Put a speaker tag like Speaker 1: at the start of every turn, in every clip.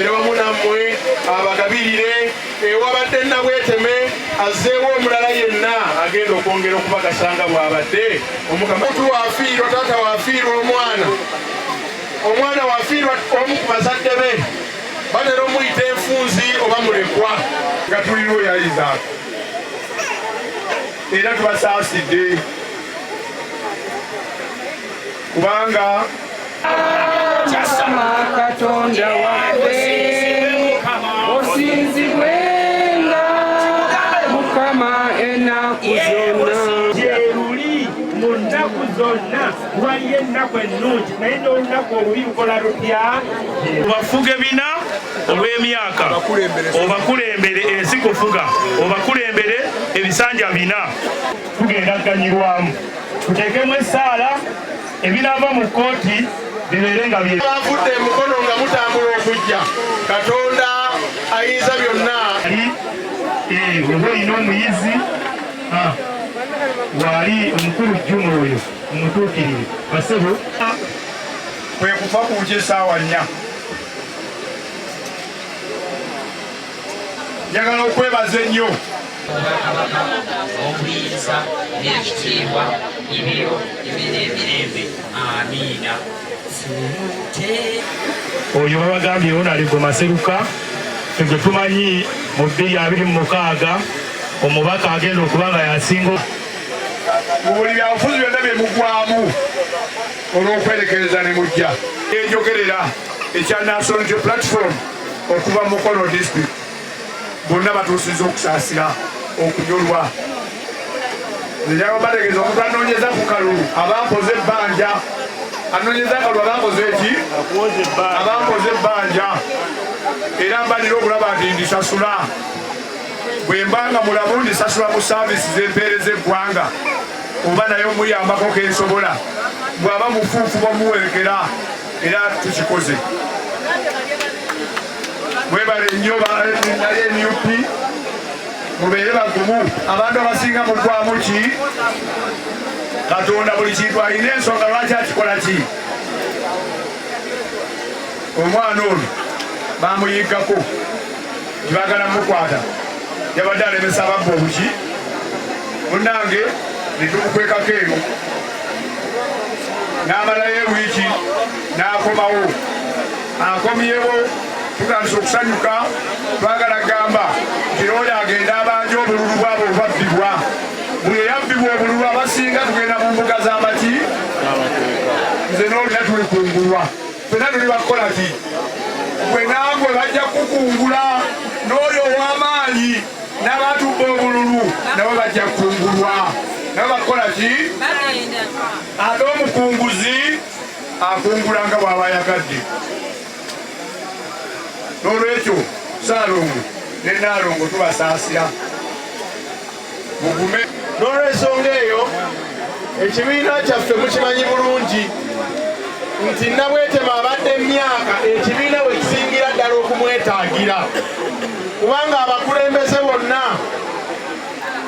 Speaker 1: wamu nammwe abagabirire ewabadde nabweteme azzeewo omulala yenna agenda okwongera okubakasanga bw'abadde omukama wafiirwa taata wafiirwa omwana wafiirwa omu ku bazadde be batera omuyita enfunzi oba mulekwa nga tulina yalizaako era tubasaasidde kubanga
Speaker 2: Katonda wange osinzibwenga Mukama ennaku zonna
Speaker 3: gyeruli mu nnaku zonna waliyo ennaku ennungi naye n'olunaku olubi lukola lutya obafuge bina olw'emyaka obakulembere ensi kufuga obakulembere ebisanja bina tugenda ganyirwamu tuteekemu essaala ebinaava mu kkooti bibeere nga
Speaker 1: bavudde emukono nga mutambula okujja Katonda ayinza byonna
Speaker 3: oba olina omuyizi waali omukulu jjuma oyo omutuukirire basebo
Speaker 1: kwe kufa kunkya essaawa 4 njagala okwebaza ennyo
Speaker 4: obuyinza n'ekitiibwa ibiro emirembe amiina
Speaker 3: oyo babagambye onalego maseruka ffe tumanyi mu 2026 omubaka agenda okuba nga yasinga
Speaker 1: mu buli byabufuzi byonna bye mugwamu olw'okwerekereza ne mujja enjogerera ekya National Unity Platform okuva mu Mukono district bonna batuusiza okusaasira okunyolwa nzijako bategeeza omuntu anoonyeza ku kalulu abampoze ebbanja anoonyeza akalulu abampoze eki abampoze ebbanja era mbalira okulaba nti ndisasula bwe mbanga mulabu ndisasula mu saavisi z'empeereza eggwanga oba naye omuyambako kensobola bw'aba mufuufu bamuwerekera era tukikoze mwebale nnyo naye NUP mubeere bagumu abantu abasinga mugwamu ki Katonda buli kintu alina ensonga lwaki akikola ki omwana ono bamuyiggako tibagala mukwata yabadde alemesa ababba obuki munnange netumukwekako eno n'amalayo ewiiki n'akomawo akomyewo tutandise okusanyuka twagala gamba nti oyo agenda abanja obululu bwabo obabbibwa buli eyabbibwa obululu abasinga tugenda mu mbuga z'amaki nze n'olina tuli kungulwa fena tuli bakukola ki gwe nangwe bajja kukungula n'oyo ow'amaanyi n'abatubba obululu nabo bajja kungulwa nabo bakukola ki ate omukunguzi akungula nga bw'aba yagadde n'olwekyo Ssaalongo ne Nnaalongo tubasaasira mugume n'olw'ensonga eyo ekibiina kyaffe mukimanyi bulungi nti Nabwetema abadde emyaka ekibiina bwe kisingira ddala okumwetaagira kubanga abakulembeze bonna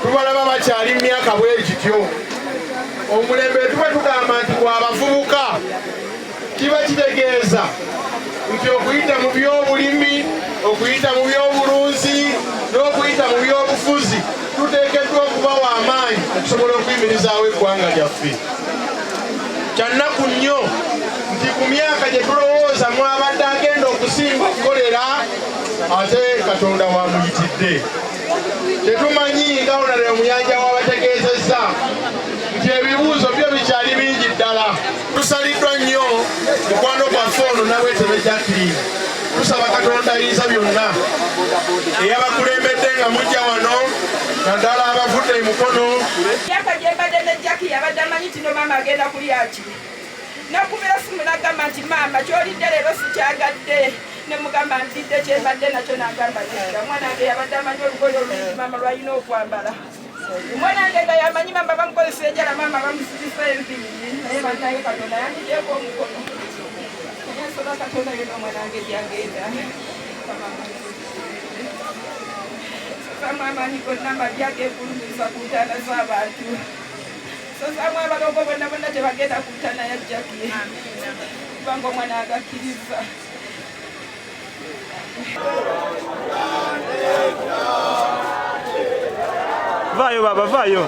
Speaker 1: tubalaba bakyali myaka bwe kityo omulembe tuba tugamba nti gwabavubuka kiba kitegeeza nti okuyita mu by'obulimi okuyita mu by'obulunzi n'okuyita mu by'obufuzi tuteekeddwa okuba w'amaanyi okusobola okuyimirizaawo eggwanga lyaffe kyannaku nnyo nti ku myaka gye tulowooza mwabadde agenda okusinga okukolera ate Katonda wamuyitidde tetumanyi nga olale omuyanja w'abategeezezza nti ebibuuzo byo bikyali bingi ddala tusaliddwa nnyo mukwano gwaffe ono Nabweteme Jacqueline tusaba Katonda ayinza byonna eyabakulembedde nga mujja wano naddala abavudde emukono
Speaker 5: myaka gyembadde ne Jackie yabadde amanyi tino maama agenda kulya ki nakubira simu nagamba nti maama kyolidde leero sikyagadde nemugamba ntidde kyembadde nakyo nagamba nedda omwana wange yabadde amanyi olugoye olungi maama lwalina okwambala omwana wange nga yamanyi maama bamukozesa enjala maama bamusibisa enviiri naye banaye Katonda yandiddeko omukono ensoba Katonda yona omwana wange gyagenda amaanyi gonna amagye ag'ekulumiriza ku ntaana z'abantu sosamu abalongo bonna bonna tebagenda ku ntaana ya Jackie kubanga omwana agakkiriza
Speaker 6: Vayo baba, vayo.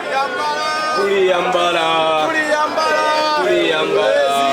Speaker 6: Kuliyambala. Kuliyambala. Kuliyambala. Kuliyambala.